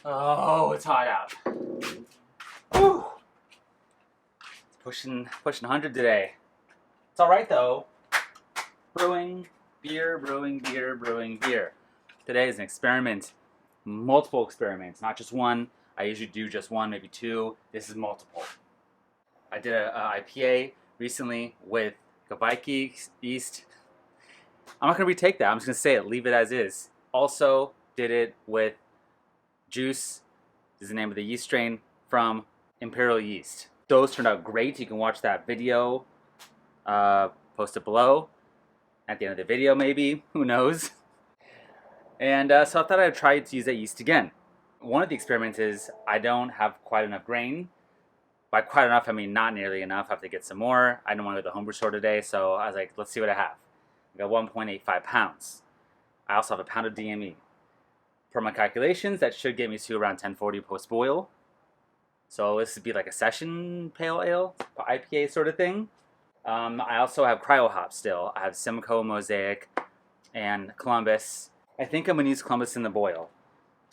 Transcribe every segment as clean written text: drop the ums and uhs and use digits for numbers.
Oh, it's hot out. Whew. Pushing 100 today. It's all right though. Brewing beer. Today is an experiment. Multiple experiments, not just one. I usually do just one, maybe two. This is multiple. I did a IPA recently with Kveiki yeast. I'm not going to retake that. I'm just going to say it. Leave it as is. Also did it with Juice. This is the name of the yeast strain from Imperial Yeast. Those turned out great. You can watch that video posted below. At the end of the video, maybe. Who knows? And so I thought I'd try to use that yeast again. One of the experiments is I don't have quite enough grain. By quite enough, I mean not nearly enough. I have to get some more. I don't want to go to the homebrew store today, so I was like, let's see what I have. I got 1.85 pounds. I also have a pound of DME. Per my calculations, that should get me to around 1040 post-boil. So this would be like a session pale ale, IPA sort of thing. I also have cryo hops still. I have Simcoe, Mosaic, and Columbus. I think I'm going to use Columbus in the boil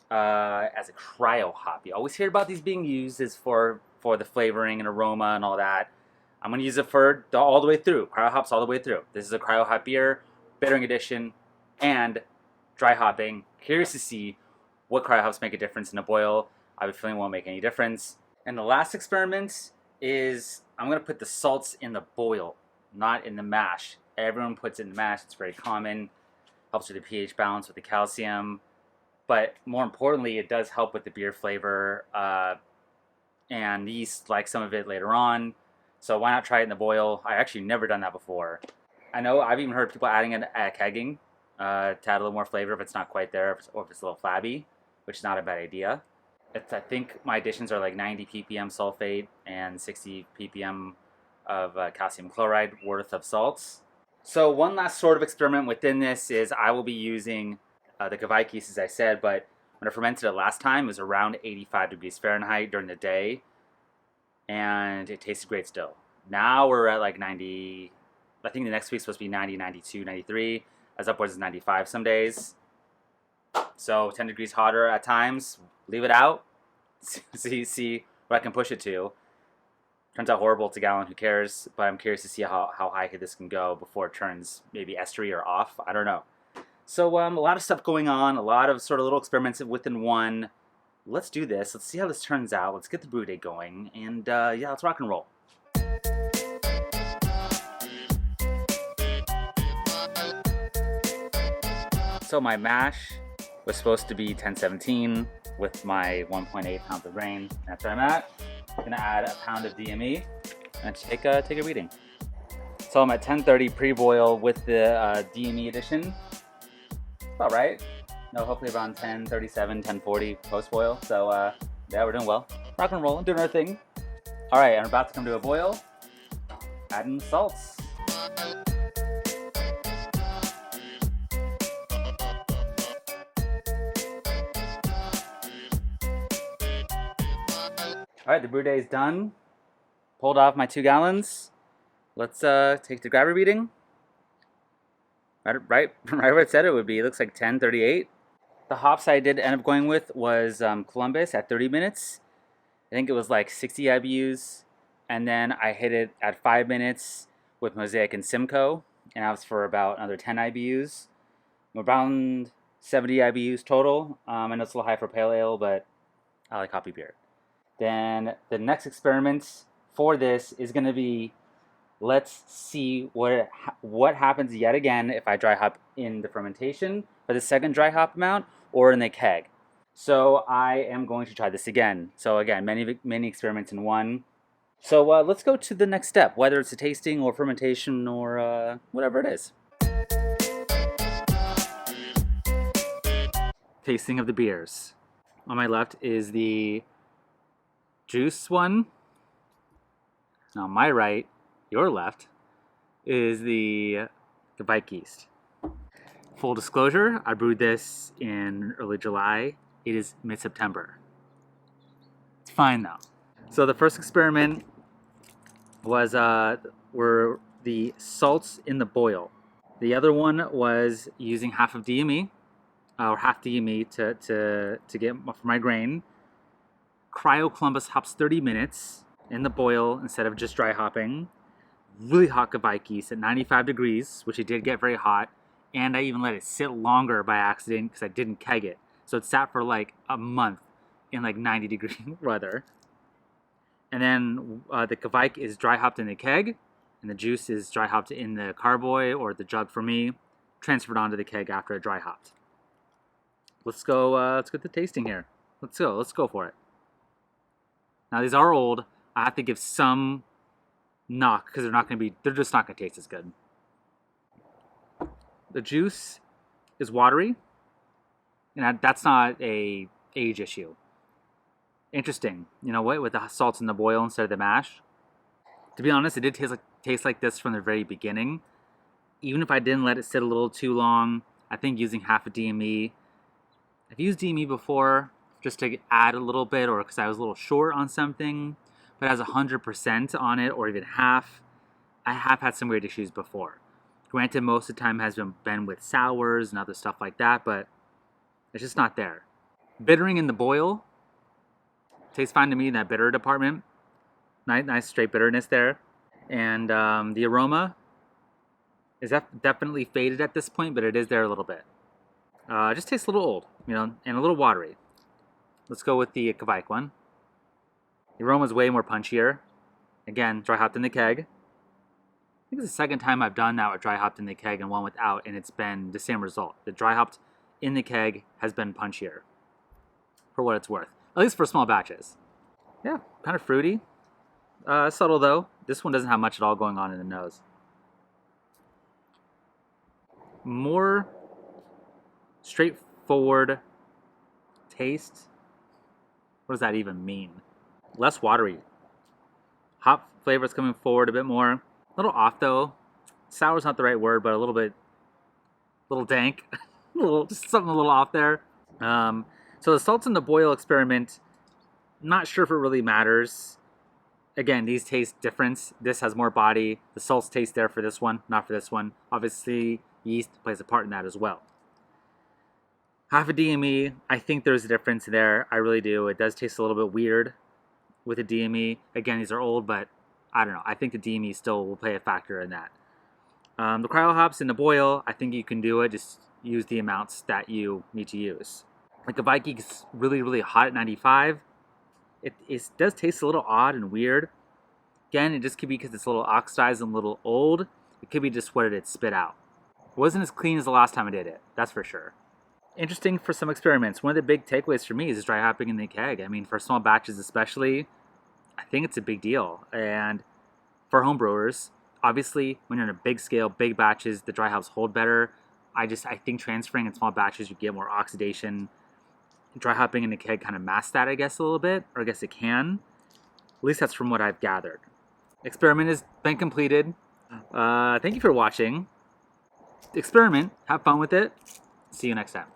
as a cryo hop. You always hear about these being used as for the flavoring and aroma and all that. I'm going to use it for all the way through. Cryo hops all the way through. This is a cryo hop beer, bittering edition, and dry hopping. Curious to see what cryo hops make a difference in a boil. I have a feeling it won't make any difference. And the last experiment is I'm going to put the salts in the boil, not in the mash. Everyone puts it in the mash. It's very common. Helps with the pH balance with the calcium. But more importantly, it does help with the beer flavor. And yeast like some of it later on. So why not try it in the boil? I actually never done that before. I know I've even heard people adding it at kegging to add a little more flavor if it's not quite there, or if it's a little flabby, which is not a bad idea. I think my additions are like 90 ppm sulfate and 60 ppm of calcium chloride worth of salts. So one last sort of experiment within this is I will be using the Kveiki yeast, as I said, but when I fermented it last time, it was around 85 degrees Fahrenheit during the day, and it tasted great still. Now we're at like 90, I think the next week's supposed to be 90, 92, 93, as upwards of 95 some days. So 10 degrees hotter at times. Leave it out, see what I can push it to. Turns out horrible, it's a gallon, who cares? But I'm curious to see how high this can go before it turns maybe estery or off. I don't know. So a lot of stuff going on, a lot of sort of little experiments within one. Let's do this. Let's see how this turns out. Let's get the brew day going. And yeah, let's rock and roll. So my mash was supposed to be 1017 with my 1.8 pounds of grain. That's where I'm at. I'm gonna add a pound of DME and take a reading. So I'm at 1030 pre-boil with the DME addition. About right. No, hopefully around 1037, 1040 post-boil. So yeah, we're doing well. Rock and roll, doing our thing. All right, I'm about to come to a boil. Adding salts. All right, the brew day is done. Pulled off my 2 gallons. Let's take the grabber reading. Right where it said it would be. It looks like 1038. The hops I did end up going with was Columbus at 30 minutes. I think it was like 60 IBUs. And then I hit it at 5 minutes with Mosaic and Simcoe. And that was for about another 10 IBUs. Around 70 IBUs total. I know it's a little high for pale ale, but I like hoppy beer. Then the next experiment for this is going to be, let's see what happens yet again if I dry hop in the fermentation for the second dry hop amount or in the keg. So I am going to try this again. So again, many experiments in one. So let's go to the next step, whether it's a tasting or fermentation or whatever it is. Tasting of the beers. On my left is the Juice one. Now on my right, your left, is the Kveiki yeast. Full disclosure, I brewed this in early July. It is mid-September. It's fine though. So the first experiment was the salts in the boil. The other one was using half of DME, or half DME to get for my grain. Cryo Columbus hops 30 minutes in the boil instead of just dry hopping. Really hot Kavaikis at 95 degrees, which it did get very hot. And I even let it sit longer by accident because I didn't keg it. So it sat for like a month in like 90-degree weather. And then the Kavaik is dry hopped in the keg, and the juice is dry hopped in the carboy or the jug for me, transferred onto the keg after it dry hopped. Let's go. Let's get the tasting here. Let's go for it. Now these are old. I have to give some knock because they're just not gonna taste as good. The juice is watery, and that's not a age issue. Interesting, you know what? With the salts in the boil instead of the mash. To be honest, it did taste like this from the very beginning. Even if I didn't let it sit a little too long, I think using half a DME. I've used DME before just to add a little bit, or because I was a little short on something. But as 100% on it, or even half, I have had some weird issues before. Granted, most of the time has been with sours and other stuff like that, but it's just not there. Bittering in the boil tastes fine to me in that bitter department. Nice straight bitterness there. And the aroma is definitely faded at this point, but it is there a little bit. It just tastes a little old, you know, and a little watery. Let's go with the Kavaik one. The aroma is way more punchier. Again, dry hopped in the keg. I think it's the second time I've done that with dry hopped in the keg and one without, and it's been the same result. The dry hopped in the keg has been punchier, for what it's worth. At least for small batches. Yeah, kind of fruity. Subtle though. This one doesn't have much at all going on in the nose. More straightforward taste. What does that even mean? Less watery. Hop flavors coming forward a bit more. A little off though. Sour's not the right word, but a little dank. Just something a little off there. So the salts in the boil experiment, not sure if it really matters. Again, these taste different. This has more body. The salts taste there for this one, not for this one. Obviously, yeast plays a part in that as well. Half a DME, I think there's a difference there. I really do. It does taste a little bit weird with a DME. Again, these are old, but I don't know. I think the DME still will play a factor in that. The cryo hops in the boil, I think you can do it. Just use the amounts that you need to use. Like a Viking's really, really hot at 95. It does taste a little odd and weird. Again, it just could be because it's a little oxidized and a little old. It could be just what it spit out. It wasn't as clean as the last time I did it. That's for sure. Interesting for some experiments. One of the big takeaways for me is dry hopping in the keg. I mean, for small batches especially, I think it's a big deal. And for home brewers, obviously, when you're in a big scale, big batches, the dry hops hold better. I think transferring in small batches, you get more oxidation. Dry hopping in the keg kind of masks that, I guess, a little bit. Or I guess it can. At least that's from what I've gathered. Experiment has been completed. Thank you for watching. Experiment. Have fun with it. See you next time.